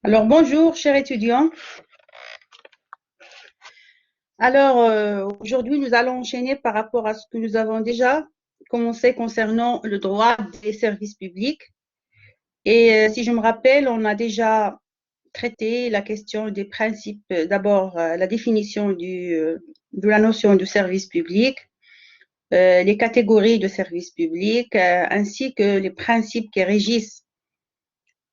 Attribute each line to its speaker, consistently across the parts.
Speaker 1: Alors bonjour, chers étudiants. Aujourd'hui, nous allons enchaîner par rapport à ce que nous avons déjà commencé concernant le droit des services publics. Si je me rappelle, on a déjà traité la question des principes, d'abord la définition de la notion de service public, les catégories de services publics, ainsi que les principes qui régissent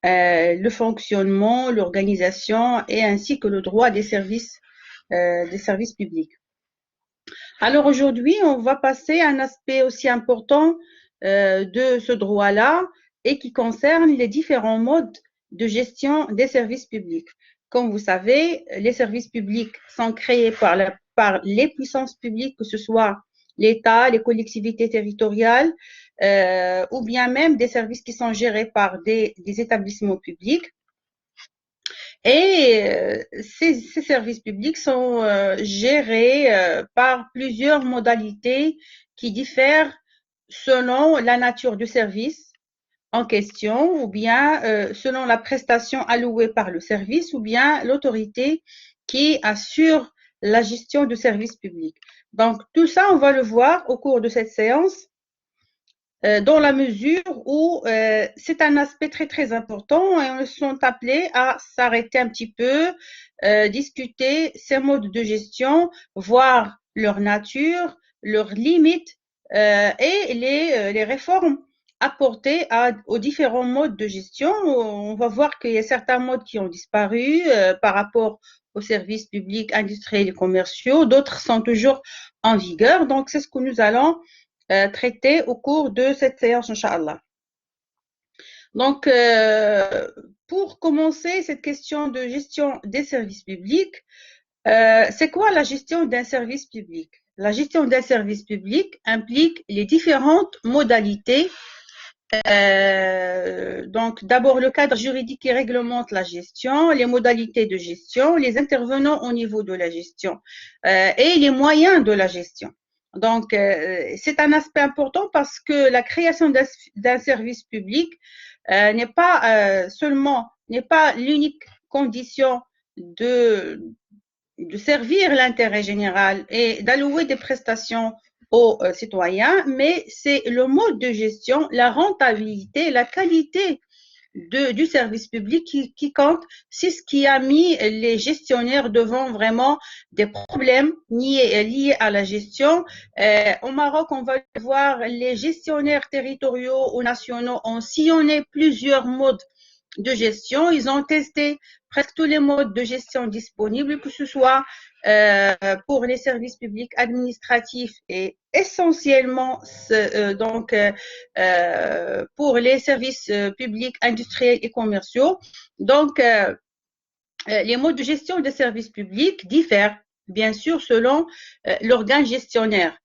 Speaker 1: le fonctionnement, l'organisation et ainsi que le droit des services publics. Alors aujourd'hui, on va passer à un aspect aussi important de ce droit-là et qui concerne les différents modes de gestion des services publics. Comme vous savez, les services publics sont créés par les puissances publiques, que ce soit l'État, les collectivités territoriales, ou bien même des services qui sont gérés par des établissements publics. Ces services publics sont gérés par plusieurs modalités qui diffèrent selon la nature du service en question, ou bien selon la prestation allouée par le service, ou bien l'autorité qui assure la gestion du service public. Donc, tout ça, on va le voir au cours de cette séance dans la mesure où c'est un aspect très très important et on sont appelés à s'arrêter un petit peu, discuter ces modes de gestion, voir leur nature, leurs limites et les réformes apportées aux différents modes de gestion. On va voir qu'il y a certains modes qui ont disparu par rapport aux services publics, industriels et commerciaux, d'autres sont toujours en vigueur. Donc, c'est ce que nous allons traiter au cours de cette séance, Inch'Allah. Donc, pour commencer cette question de gestion des services publics, c'est quoi la gestion d'un service public? La gestion d'un service public implique les différentes modalités. Donc, d'abord, le cadre juridique qui réglemente la gestion, les modalités de gestion, les intervenants au niveau de la gestion et les moyens de la gestion. Donc, c'est un aspect important parce que la création d'un service public n'est pas n'est pas l'unique condition de, de servir l'intérêt général et d'allouer des prestations aux citoyens, mais c'est le mode de gestion, la rentabilité, la qualité du service public qui compte. C'est ce qui a mis les gestionnaires devant vraiment des problèmes liés à la gestion. Au Maroc, on va voir les gestionnaires territoriaux ou nationaux ont sillonné plusieurs modes de gestion. Ils ont testé presque tous les modes de gestion disponibles, que ce soit pour les services publics administratifs et essentiellement pour les services publics industriels et commerciaux. Donc, les modes de gestion des services publics diffèrent, bien sûr, selon l'organe gestionnaire.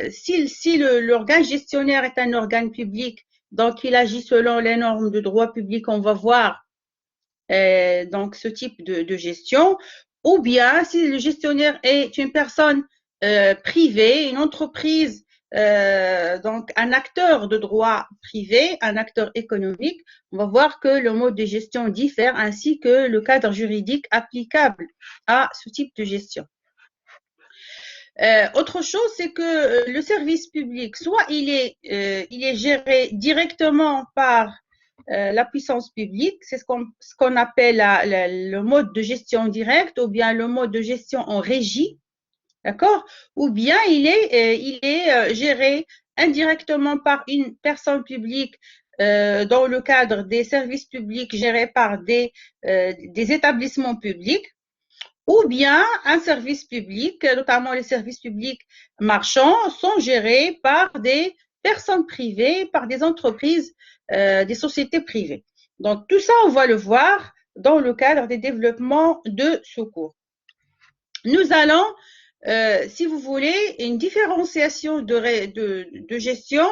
Speaker 1: Si l'organe gestionnaire est un organe public, donc il agit selon les normes de droit public, on va voir donc ce type de gestion, ou bien si le gestionnaire est une personne privée, une entreprise, donc un acteur de droit privé, un acteur économique, on va voir que le mode de gestion diffère ainsi que le cadre juridique applicable à ce type de gestion. Autre chose, c'est que le service public, soit il est géré directement par la puissance publique, c'est ce qu'on appelle le mode de gestion directe ou bien le mode de gestion en régie, d'accord? Ou bien il est géré indirectement par une personne publique dans le cadre des services publics gérés par des établissements publics, ou bien un service public, notamment les services publics marchands, sont gérés par des personnes privées, par des entreprises, des sociétés privées. Donc tout ça, on va le voir dans le cadre des développements de ce cours. Nous allons, si vous voulez, une différenciation de gestion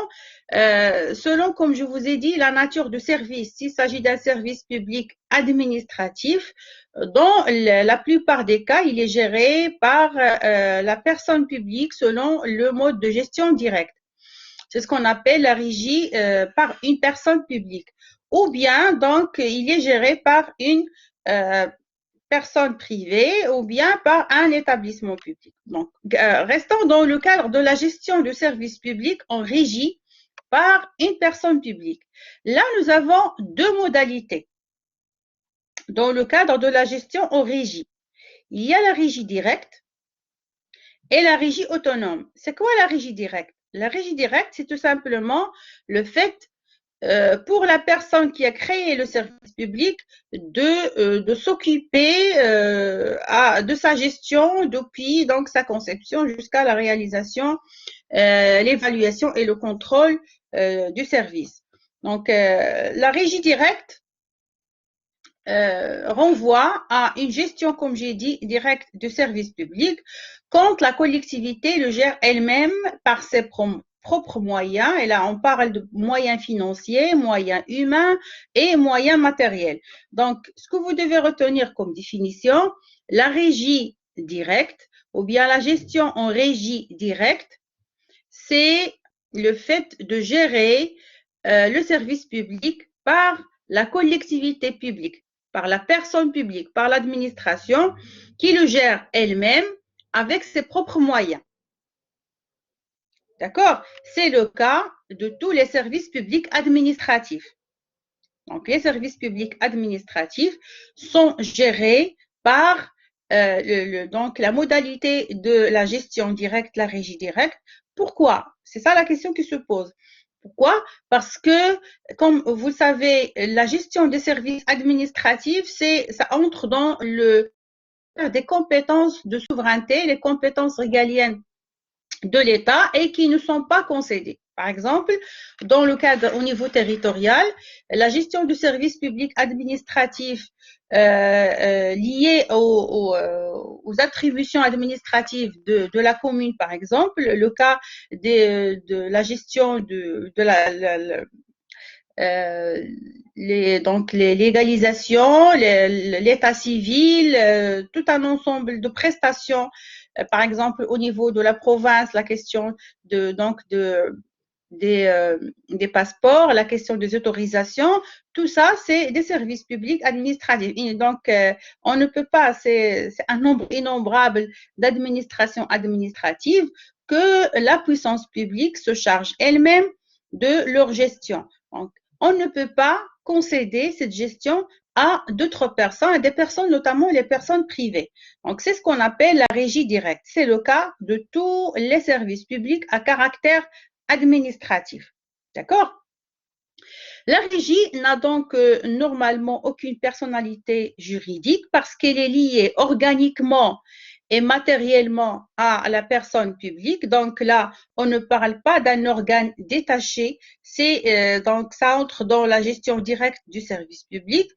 Speaker 1: selon, comme je vous ai dit, la nature du service. S'il s'agit d'un service public administratif, dans la plupart des cas, il est géré par la personne publique selon le mode de gestion directe. C'est ce qu'on appelle la régie par une personne publique. Ou bien, donc, il est géré par une personne privée ou bien par un établissement public. Donc, restons dans le cadre de la gestion du service public en régie par une personne publique. Là, nous avons deux modalités dans le cadre de la gestion en régie. Il y a la régie directe et la régie autonome. C'est quoi la régie directe? La régie directe, c'est tout simplement le fait pour la personne qui a créé le service public de s'occuper de sa gestion depuis donc sa conception jusqu'à la réalisation, l'évaluation et le contrôle du service. Donc la régie directe renvoie à une gestion, comme j'ai dit, directe du service public quand la collectivité le gère elle-même par ses propres moyens. Et là, on parle de moyens financiers, moyens humains et moyens matériels. Donc, ce que vous devez retenir comme définition, la régie directe ou bien la gestion en régie directe, c'est le fait de gérer le service public par la collectivité publique, par la personne publique, par l'administration qui le gère elle-même avec ses propres moyens. D'accord? C'est le cas de tous les services publics administratifs. Donc, les services publics administratifs sont gérés par donc la modalité de la gestion directe, la régie directe. Pourquoi? C'est ça la question qui se pose. Pourquoi? Parce que, comme vous le savez, la gestion des services administratifs, ça entre dans des compétences de souveraineté, les compétences régaliennes de l'État et qui ne sont pas concédées. Par exemple, dans le cadre au niveau territorial, la gestion du service public administratif liée aux attributions administratives de la commune, par exemple, le cas de la gestion de donc les légalisations, l'état civil, tout un ensemble de prestations, par exemple au niveau de la province, la question des passeports, la question des autorisations, tout ça, c'est des services publics administratifs. Et donc, on ne peut pas, c'est un nombre innombrable d'administrations administratives que la puissance publique se charge elle-même de leur gestion. Donc, on ne peut pas concéder cette gestion à d'autres personnes, à des personnes, notamment les personnes privées. Donc, c'est ce qu'on appelle la régie directe. C'est le cas de tous les services publics à caractère administratif. D'accord? La régie n'a donc normalement aucune personnalité juridique parce qu'elle est liée organiquement et matériellement à la personne publique. Donc là, on ne parle pas d'un organe détaché. Donc ça entre dans la gestion directe du service public.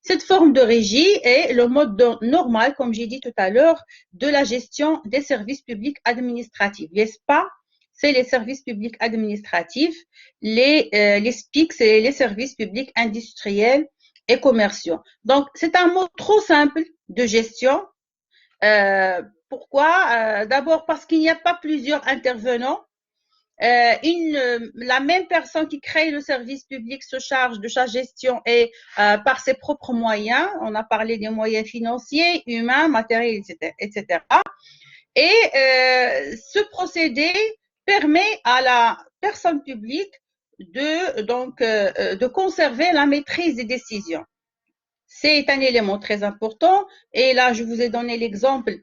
Speaker 1: Cette forme de régie est le mode normal, comme j'ai dit tout à l'heure, de la gestion des services publics administratifs. Les SPA, c'est les services publics administratifs. Les SPIC, c'est les services publics industriels et commerciaux. Donc, c'est un mot trop simple de gestion. Pourquoi? D'abord parce qu'il n'y a pas plusieurs intervenants. La même personne qui crée le service public se charge de sa gestion et par ses propres moyens. On a parlé des moyens financiers, humains, matériels, etc. Et ce procédé permet à la personne publique de conserver la maîtrise des décisions. C'est un élément très important. Et là, je vous ai donné l'exemple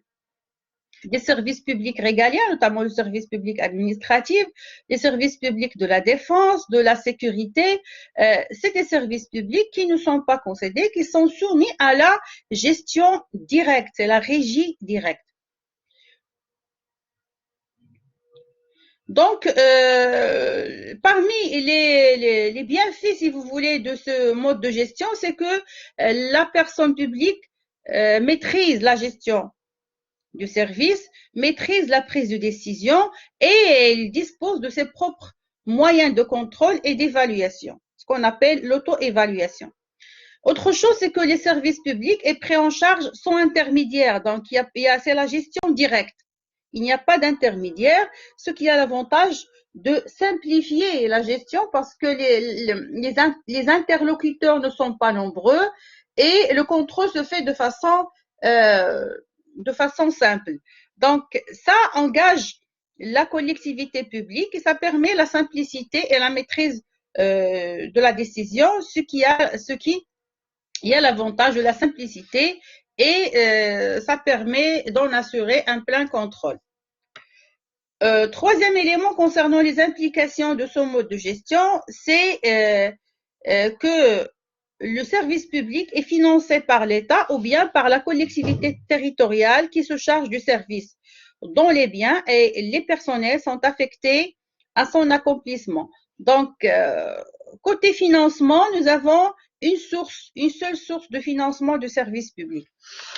Speaker 1: des services publics régaliens, notamment le service public administratif, les services publics de la défense, de la sécurité. C'est des services publics qui ne sont pas concédés, qui sont soumis à la gestion directe, c'est la régie directe. Donc, parmi les bienfaits, si vous voulez, de ce mode de gestion, c'est que la personne publique maîtrise la gestion du service, maîtrise la prise de décision et elle dispose de ses propres moyens de contrôle et d'évaluation, ce qu'on appelle l'auto-évaluation. Autre chose, c'est que les services publics est pris en charge sans intermédiaire, donc c'est la gestion directe. Il n'y a pas d'intermédiaire, ce qui a l'avantage de simplifier la gestion parce que les interlocuteurs ne sont pas nombreux et le contrôle se fait de façon simple. Donc, ça engage la collectivité publique et ça permet la simplicité et la maîtrise de la décision, ce qui a l'avantage de la simplicité et ça permet d'en assurer un plein contrôle. Troisième élément concernant les implications de ce mode de gestion, c'est que le service public est financé par l'État ou bien par la collectivité territoriale qui se charge du service, dont les biens et les personnels sont affectés à son accomplissement. Donc, côté financement, nous avons une seule source de financement du service public.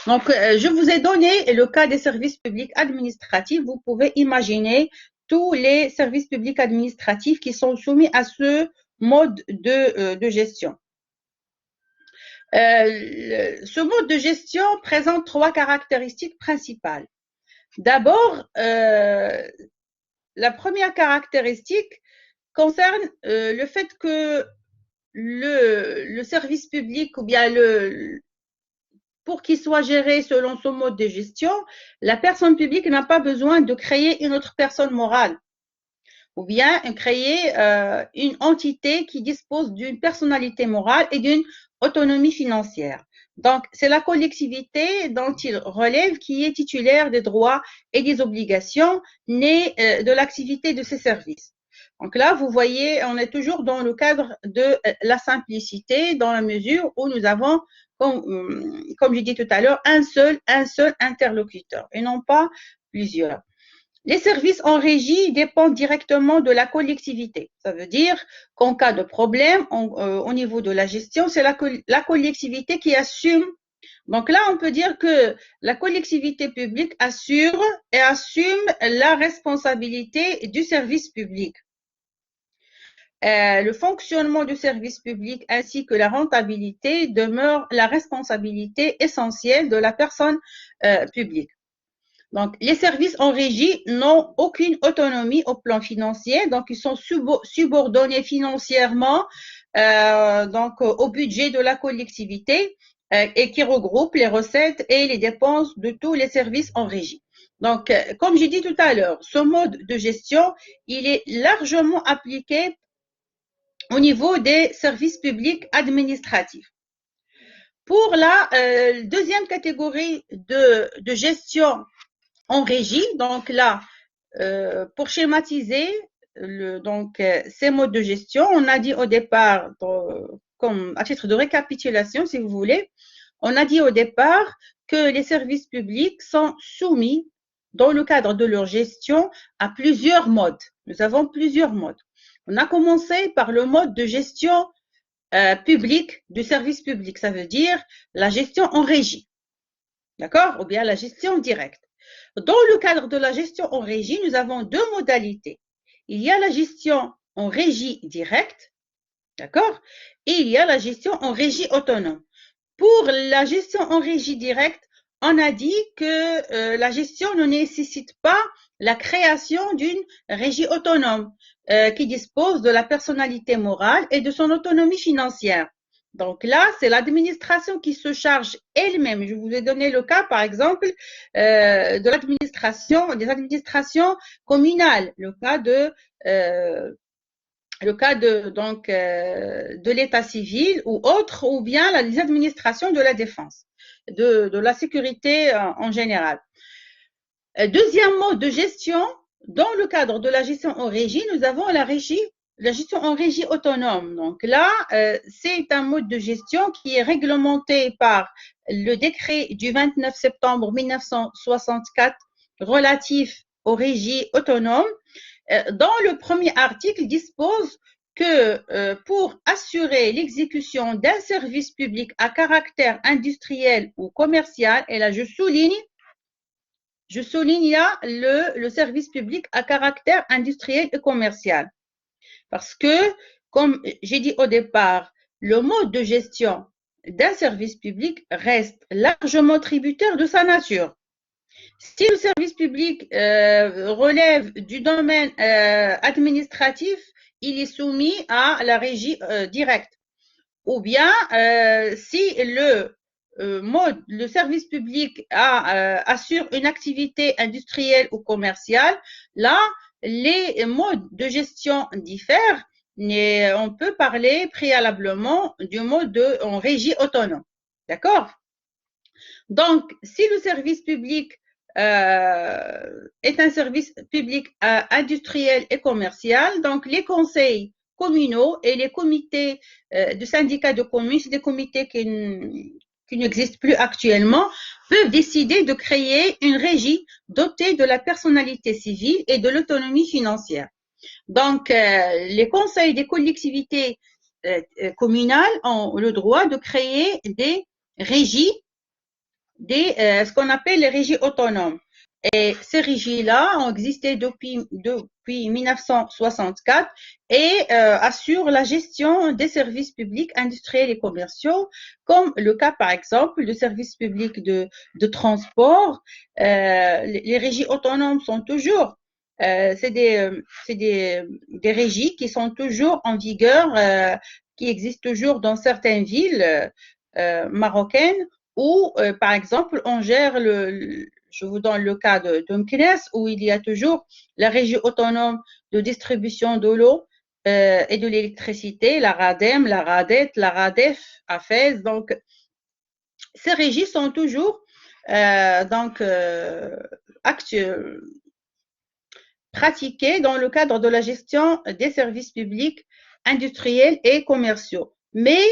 Speaker 1: Donc, je vous ai donné le cas des services publics administratifs. Vous pouvez imaginer tous les services publics administratifs qui sont soumis à ce mode de gestion. Ce mode de gestion présente trois caractéristiques principales. D'abord, la première caractéristique concerne le fait que le service public ou bien pour qu'il soit géré selon ce mode de gestion, la personne publique n'a pas besoin de créer une autre personne morale ou bien créer une entité qui dispose d'une personnalité morale et d'une autonomie financière. Donc, c'est la collectivité dont il relève qui est titulaire des droits et des obligations nées de l'activité de ces services. Donc là, vous voyez, on est toujours dans le cadre de la simplicité dans la mesure où nous avons, comme j'ai dit tout à l'heure, un seul interlocuteur et non pas plusieurs. Les services en régie dépendent directement de la collectivité. Ça veut dire qu'en cas de problème au niveau de la gestion, c'est la collectivité qui assume. Donc là, on peut dire que la collectivité publique assure et assume la responsabilité du service public. Le fonctionnement du service public ainsi que la rentabilité demeurent la responsabilité essentielle de la personne publique. Donc, les services en régie n'ont aucune autonomie au plan financier, donc ils sont subordonnés financièrement au budget de la collectivité et qui regroupe les recettes et les dépenses de tous les services en régie. Donc, comme j'ai dit tout à l'heure, ce mode de gestion, il est largement appliqué au niveau des services publics administratifs. Pour la deuxième catégorie de gestion en régie, donc là, pour schématiser ces modes de gestion, on a dit au départ, comme à titre de récapitulation, si vous voulez, on a dit au départ que les services publics sont soumis, dans le cadre de leur gestion, à plusieurs modes. Nous avons plusieurs modes. On a commencé par le mode de gestion publique du service public, ça veut dire la gestion en régie, d'accord? Ou bien la gestion directe. Dans le cadre de la gestion en régie, nous avons deux modalités. Il y a la gestion en régie directe, d'accord? Et il y a la gestion en régie autonome. Pour la gestion en régie directe, on a dit que la gestion ne nécessite pas la création d'une régie autonome qui dispose de la personnalité morale et de son autonomie financière. Donc là, c'est l'administration qui se charge elle-même. Je vous ai donné le cas, par exemple, de l'administration, des administrations communales, le cas de l'état civil ou autre, ou bien les administrations de la défense, de la sécurité en général. Deuxième mode de gestion, dans le cadre de la gestion en régie, nous avons la gestion en régie autonome. Donc là, c'est un mode de gestion qui est réglementé par le décret du 29 septembre 1964 relatif aux régies autonomes. Dans le premier article, il dispose que pour assurer l'exécution d'un service public à caractère industriel ou commercial, et là je souligne là le service public à caractère industriel et commercial. Parce que, comme j'ai dit au départ, le mode de gestion d'un service public reste largement tributaire de sa nature. Si le service public relève du domaine administratif, il est soumis à la régie directe. ou bien si le service public assure une activité industrielle ou commerciale, là, les modes de gestion diffèrent, mais on peut parler préalablement du mode en régie autonome. D'accord? Donc, si le service public est un service public industriel et commercial, donc les conseils communaux et les comités de syndicats de communes, c'est des comités qui n'existent plus actuellement, peuvent décider de créer une régie dotée de la personnalité civile et de l'autonomie financière. Donc, les conseils des collectivités communales ont le droit de créer des régies, ce qu'on appelle les régies autonomes. Et ces régies-là ont existé depuis 1964 et assurent la gestion des services publics industriels et commerciaux, comme le cas par exemple du service public de transport. Les régies autonomes sont toujours, c'est des régies qui sont toujours en vigueur, qui existent toujours dans certaines villes marocaines où, par exemple, on gère je vous donne le cas de Meknès, où il y a toujours la régie autonome de distribution de l'eau et de l'électricité, la RADEM, la RADET, la RADEF à Fès. Donc, ces régies sont toujours pratiquées dans le cadre de la gestion des services publics industriels et commerciaux. Mais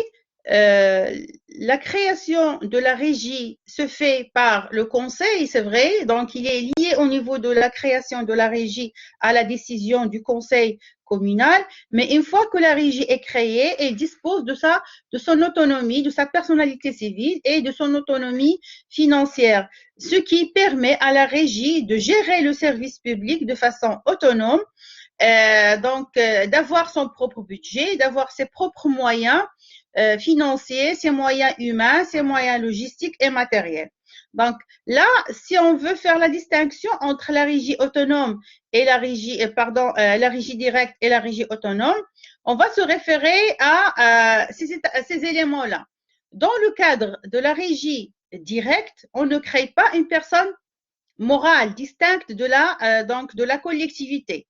Speaker 1: la création de la régie se fait par le conseil, c'est vrai, donc il est lié au niveau de la création de la régie à la décision du conseil communal, mais une fois que la régie est créée, elle dispose de son autonomie, de sa personnalité civile et de son autonomie financière, ce qui permet à la régie de gérer le service public de façon autonome, d'avoir son propre budget, d'avoir ses propres moyens financiers, ses moyens humains, ses moyens logistiques et matériels. Donc là, si on veut faire la distinction entre la régie autonome et la régie directe et la régie autonome, on va se référer à ces éléments-là. Dans le cadre de la régie directe, on ne crée pas une personne morale distincte de la collectivité.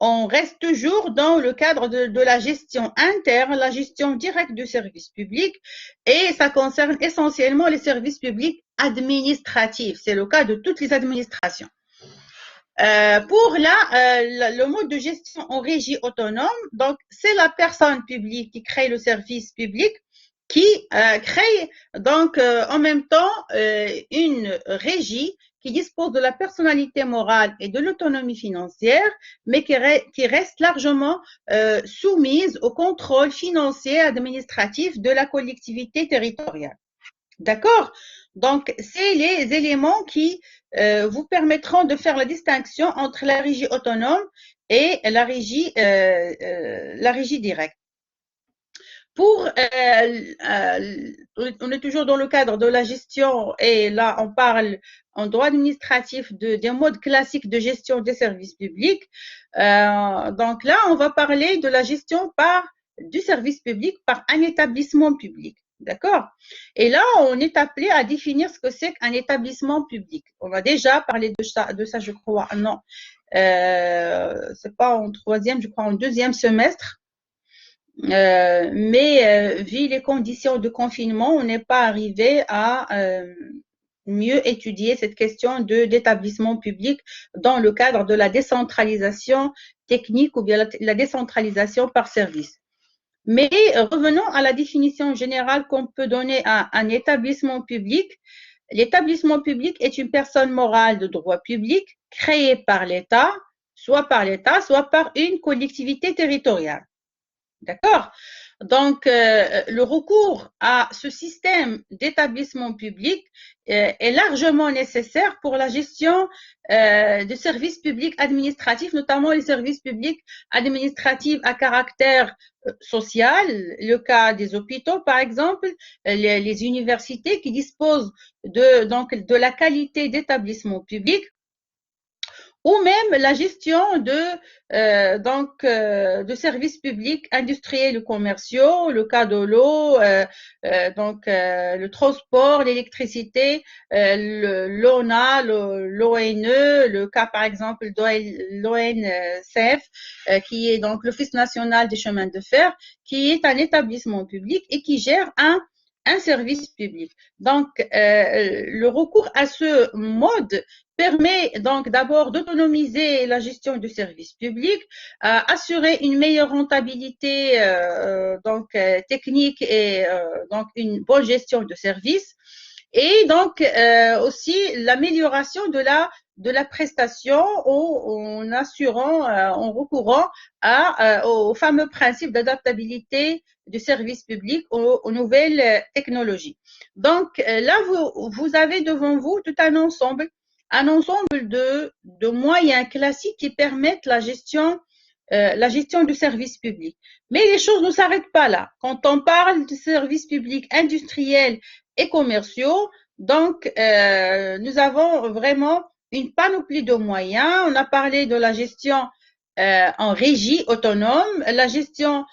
Speaker 1: On reste toujours dans le cadre de la gestion interne, la gestion directe du service public, et ça concerne essentiellement les services publics administratifs. C'est le cas de toutes les administrations. Pour le mode de gestion en régie autonome, donc c'est la personne publique qui crée le service public, qui crée donc en même temps une régie qui dispose de la personnalité morale et de l'autonomie financière, mais qui reste largement soumise au contrôle financier et administratif de la collectivité territoriale. D'accord? Donc, c'est les éléments qui vous permettront de faire la distinction entre la régie autonome et la régie directe. On est toujours dans le cadre de la gestion et là, on parle en droit administratif des modes classiques de gestion des services publics. Donc là, on va parler de la gestion du service public par un établissement public. D'accord? Et là, on est appelé à définir ce que c'est qu'un établissement public. On a déjà parlé de ça, je crois. Non, c'est pas en troisième, je crois en deuxième semestre. Mais vu les conditions de confinement, on n'est pas arrivé à mieux étudier cette question d'établissement public dans le cadre de la décentralisation technique ou bien la décentralisation par service. Mais revenons à la définition générale qu'on peut donner à un établissement public. L'établissement public est une personne morale de droit public créée par l'État, soit par une collectivité territoriale. D'accord? Donc, le recours à ce système d'établissement public est largement nécessaire pour la gestion de services publics administratifs, notamment les services publics administratifs à caractère social, le cas des hôpitaux par exemple, les universités qui disposent de la qualité d'établissement public, ou même la gestion de services publics industriels ou commerciaux, le cas de l'eau, le transport, l'électricité, l'ONA, l'ONE, le cas par exemple de l'ONCF, qui est donc l'Office national des chemins de fer, qui est un établissement public et qui gère un service public. Donc, le recours à ce mode permet donc d'abord d'autonomiser la gestion du service public, assurer une meilleure rentabilité technique et donc une bonne gestion de service, et donc aussi l'amélioration de la prestation en assurant, en recourant au fameux principe d'adaptabilité du service public aux nouvelles technologies. Donc là, vous avez devant vous tout un ensemble de moyens classiques qui permettent la gestion du service public. Mais les choses ne s'arrêtent pas là. Quand on parle de services publics industriels et commerciaux, donc nous avons vraiment une panoplie de moyens. On a parlé de la gestion en régie autonome, la gestion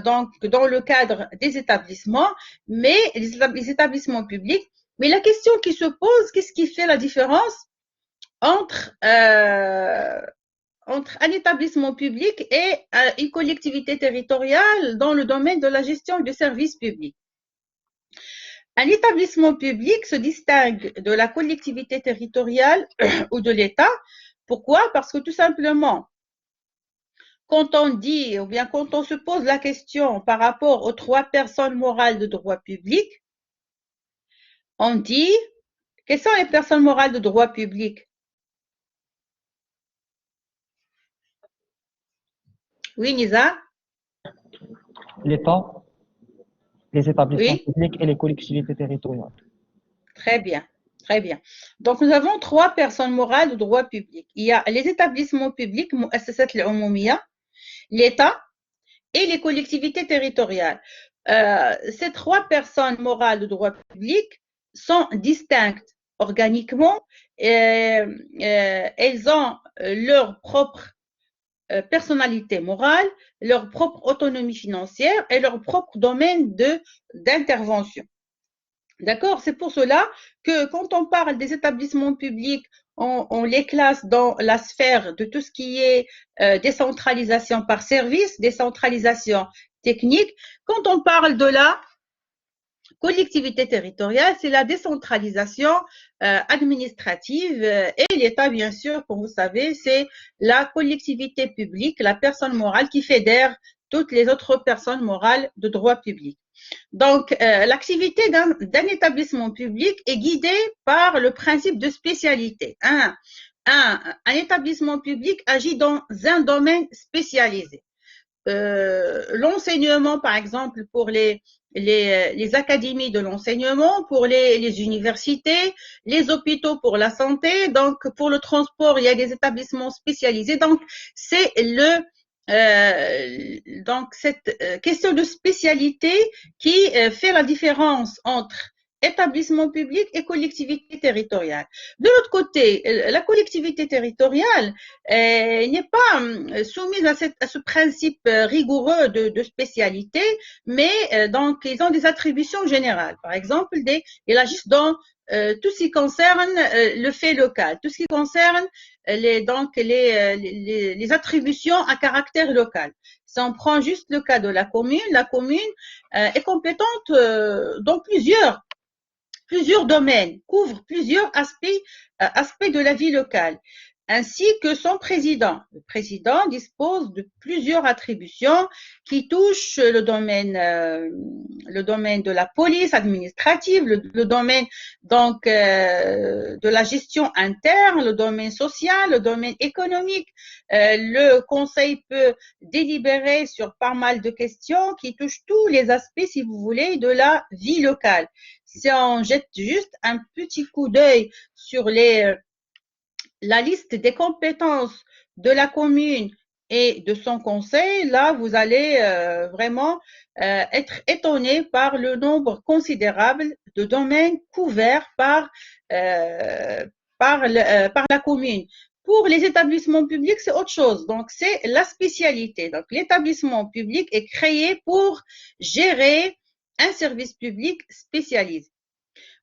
Speaker 1: donc dans le cadre des établissements, mais les établissements publics. Mais la question qui se pose, qu'est-ce qui fait la différence entre un établissement public et une collectivité territoriale dans le domaine de la gestion du service public? Un établissement public se distingue de la collectivité territoriale ou de l'État. Pourquoi? Parce que tout simplement, quand on dit, ou bien quand on se pose la question par rapport aux 3 personnes morales de droit public, on dit, quelles sont les personnes morales de droit public? Oui, Nisa?
Speaker 2: L'État, les établissements
Speaker 1: Oui?
Speaker 2: publics et les collectivités territoriales.
Speaker 1: Très bien, très bien. Donc, nous avons 3 personnes morales de droit public. Il y a les établissements publics, l'État et les collectivités territoriales. Ces 3 personnes morales de droit public sont distinctes organiquement. Elles ont leur propre personnalité morale, leur propre autonomie financière et leur propre domaine d'intervention. D'accord? C'est pour cela que quand on parle des établissements publics, on les classe dans la sphère de tout ce qui est décentralisation par service, décentralisation technique. Quand on parle de la collectivité territoriale, c'est la décentralisation administrative, et l'État, bien sûr, comme vous savez, c'est la collectivité publique, la personne morale qui fédère toutes les autres personnes morales de droit public. Donc, l'activité d'un établissement public est guidée par le principe de spécialité. Un établissement public agit dans un domaine spécialisé. L'enseignement, par exemple, pour les académies de l'enseignement, pour les universités, les hôpitaux pour la santé, donc pour le transport, il y a des établissements spécialisés. Donc, c'est donc cette question de spécialité qui fait la différence entre établissement public et collectivité territoriale. De l'autre côté, la collectivité territoriale n'est pas soumise à ce principe rigoureux de spécialité, mais donc ils ont des attributions générales. Par exemple, ils agissent dans tout ce qui concerne le fait local, tout ce qui concerne les attributions à caractère local. Si on prend juste le cas de la commune est compétente dans plusieurs domaines, couvre plusieurs aspects de la vie locale, ainsi que son président. Le président dispose de plusieurs attributions qui touchent le domaine de la police administrative, le domaine donc de la gestion interne, le domaine social, le domaine économique. Le conseil peut délibérer sur pas mal de questions qui touchent tous les aspects, si vous voulez, de la vie locale. Si on jette juste un petit coup d'œil sur la liste des compétences de la commune et de son conseil, là, vous allez vraiment être étonné par le nombre considérable de domaines couverts par la commune. Pour les établissements publics, c'est autre chose. Donc, c'est la spécialité. Donc, l'établissement public est créé pour gérer un service public spécialisé.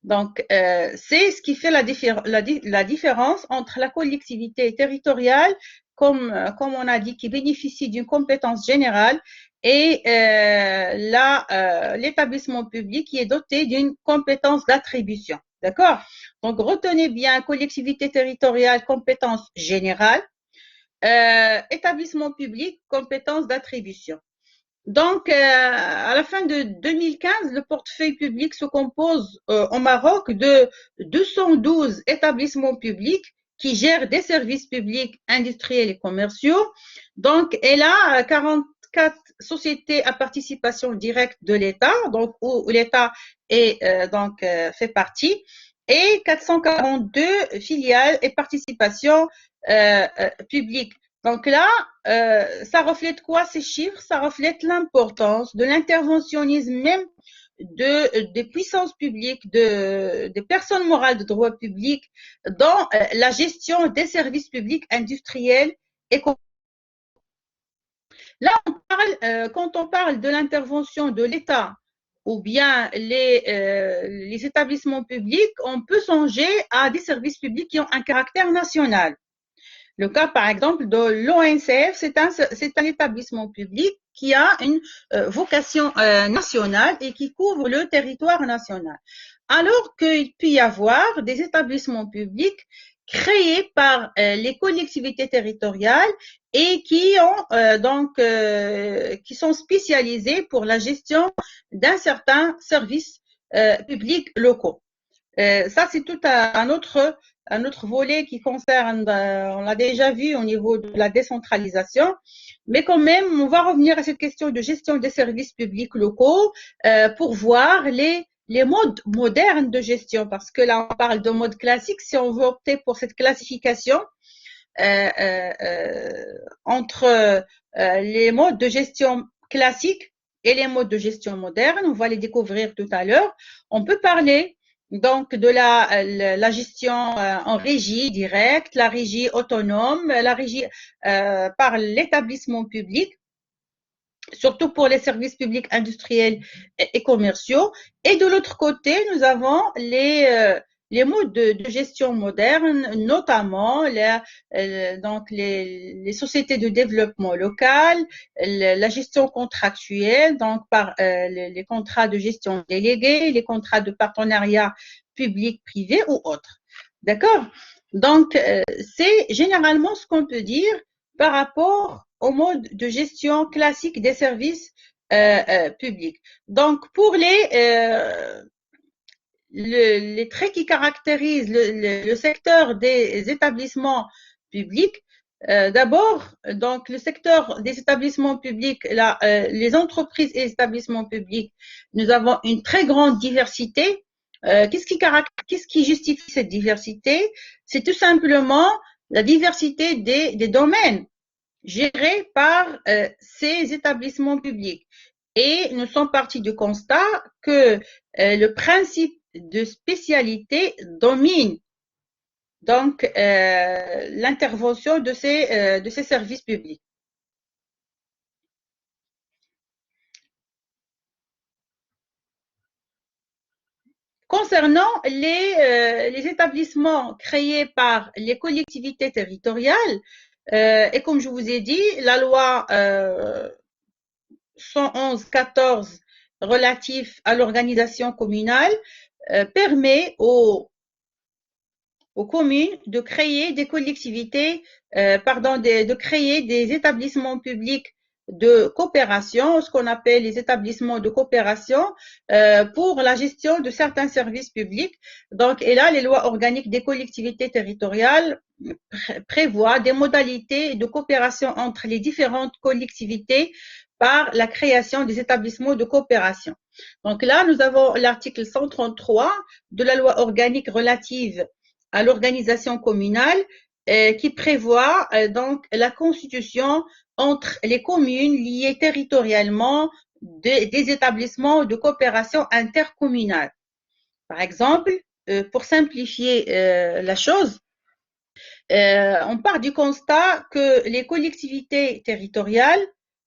Speaker 1: Donc, c'est ce qui fait la différence entre la collectivité territoriale, comme on a dit, qui bénéficie d'une compétence générale, et l'établissement public qui est doté d'une compétence d'attribution. D'accord? Donc, retenez bien collectivité territoriale, compétence générale, établissement public, compétence d'attribution. Donc, à la fin de 2015, le portefeuille public se compose au Maroc de 212 établissements publics qui gèrent des services publics industriels et commerciaux. Donc, elle a 44 sociétés à participation directe de l'État, donc où l'État est fait partie, et 442 filiales et participations publiques. Donc là, ça reflète quoi ces chiffres? Ça reflète l'importance de l'interventionnisme même des puissances publiques, des personnes morales de droit public dans la gestion des services publics industriels et là, quand on parle de l'intervention de l'État ou bien les établissements publics, on peut songer à des services publics qui ont un caractère national. Le cas, par exemple, de l'ONCF, c'est un établissement public qui a une vocation nationale et qui couvre le territoire national. Alors qu'il peut y avoir des établissements publics créés par les collectivités territoriales et qui sont spécialisés pour la gestion d'un certain service public locaux. Ça, c'est tout un autre volet qui concerne, on l'a déjà vu au niveau de la décentralisation, mais quand même, on va revenir à cette question de gestion des services publics locaux pour voir les modes modernes de gestion, parce que là, on parle de mode classique. Si on veut opter pour cette classification entre les modes de gestion classiques et les modes de gestion modernes, on va les découvrir tout à l'heure. On peut parler donc de la gestion en régie directe, la régie autonome, la régie par l'établissement public, surtout pour les services publics industriels et commerciaux. Et de l'autre côté, nous avons les modes de gestion modernes, notamment les sociétés de développement local, la gestion contractuelle, donc par les contrats de gestion délégués, les contrats de partenariat public-privé ou autres. D'accord? Donc, c'est généralement ce qu'on peut dire par rapport au mode de gestion classique des services publics. Donc, pour les traits qui caractérisent le secteur des établissements publics, d'abord, donc le secteur des établissements publics, les entreprises et établissements publics, nous avons une très grande diversité. Qu'est-ce qui justifie cette diversité? C'est tout simplement la diversité des domaines gérés par ces établissements publics. Et nous sommes partis du constat que le principe de spécialité domine donc l'intervention de ces services publics. Concernant les établissements créés par les collectivités territoriales, et comme je vous ai dit, la loi 111-14 relatif à l'organisation communale permet aux communes de créer des collectivités, de créer des établissements publics de coopération, ce qu'on appelle les établissements de coopération, pour la gestion de certains services publics. Donc, et là, les lois organiques des collectivités territoriales prévoient des modalités de coopération entre les différentes collectivités par la création des établissements de coopération. Donc là, nous avons l'article 133 de la loi organique relative à l'organisation communale qui prévoit donc la constitution entre les communes liées territorialement des établissements de coopération intercommunale. Par exemple, pour simplifier la chose, on part du constat que les collectivités territoriales,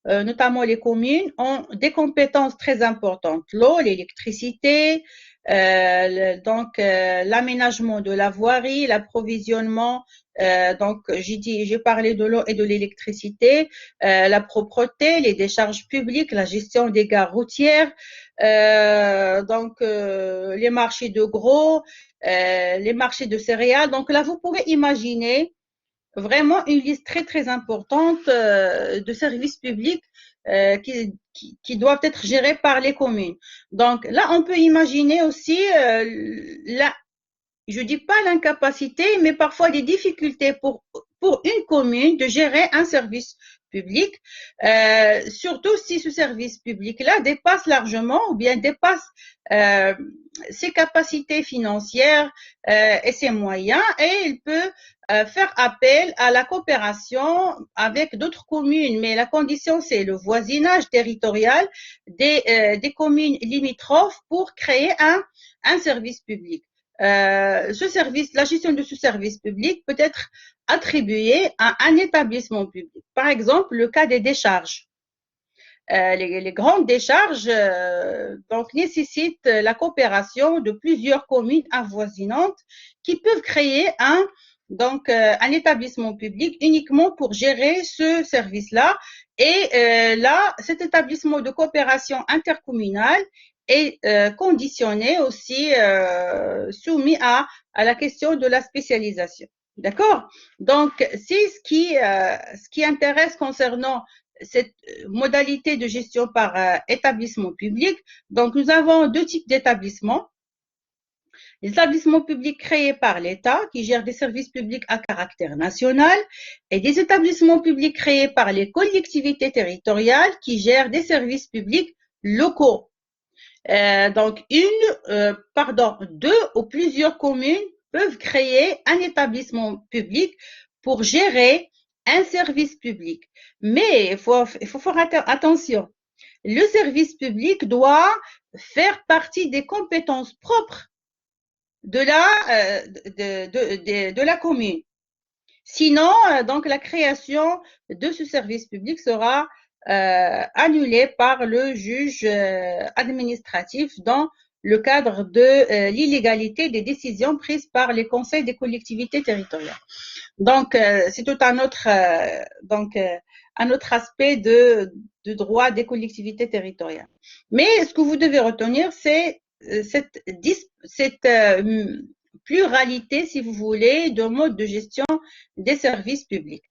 Speaker 1: notamment les communes, ont des compétences très importantes. L'eau, l'électricité, l'aménagement de la voirie, l'approvisionnement. J'ai parlé de l'eau et de l'électricité, la propreté, les décharges publiques, la gestion des gares routières, les marchés de gros, les marchés de céréales. Donc là, vous pouvez imaginer vraiment une liste très très importante de services publics qui doivent être gérés par les communes. Donc là, on peut imaginer aussi je dis pas l'incapacité, mais parfois des difficultés pour une commune de gérer un service public, surtout si ce service public-là dépasse largement ou bien dépasse euh, ses capacités financières et ses moyens, et il peut faire appel à la coopération avec d'autres communes, mais la condition, c'est le voisinage territorial des communes limitrophes pour créer un service public. La gestion de ce service public peut être attribuée à un établissement public. Par exemple, le cas des décharges. Les grandes décharges nécessitent la coopération de plusieurs communes avoisinantes qui peuvent créer un établissement public uniquement pour gérer ce service-là. Et là, cet établissement de coopération intercommunale est conditionné aussi, soumis à la question de la spécialisation. D'accord? Donc, c'est ce qui intéresse concernant cette modalité de gestion par établissement public. Donc, nous avons deux types d'établissements. Les établissements publics créés par l'État qui gèrent des services publics à caractère national et des établissements publics créés par les collectivités territoriales qui gèrent des services publics locaux. Deux ou plusieurs communes peuvent créer un établissement public pour gérer un service public. Mais il faut faire attention. Le service public doit faire partie des compétences propres de la commune. Sinon, la création de ce service public sera annulée par le juge administratif dans le cadre de l'illégalité des décisions prises par les conseils des collectivités territoriales. Donc, c'est tout un autre, un autre aspect de droit des collectivités territoriales. Mais ce que vous devez retenir, c'est cette pluralité, si vous voulez, de modes de gestion des services publics.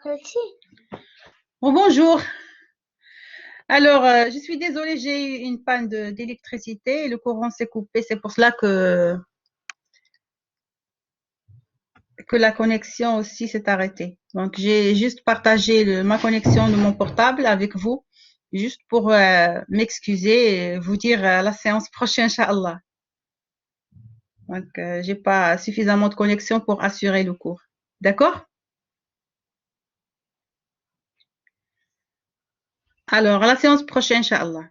Speaker 1: Bon, bonjour. Alors, je suis désolée, j'ai eu une panne d'électricité et le courant s'est coupé. C'est pour cela que la connexion aussi s'est arrêtée. Donc, j'ai juste partagé ma connexion de mon portable avec vous, juste pour m'excuser et vous dire à la séance prochaine, Inch'Allah. Donc, j'ai pas suffisamment de connexion pour assurer le cours. D'accord? Alors, à la séance prochaine, Inch'Allah.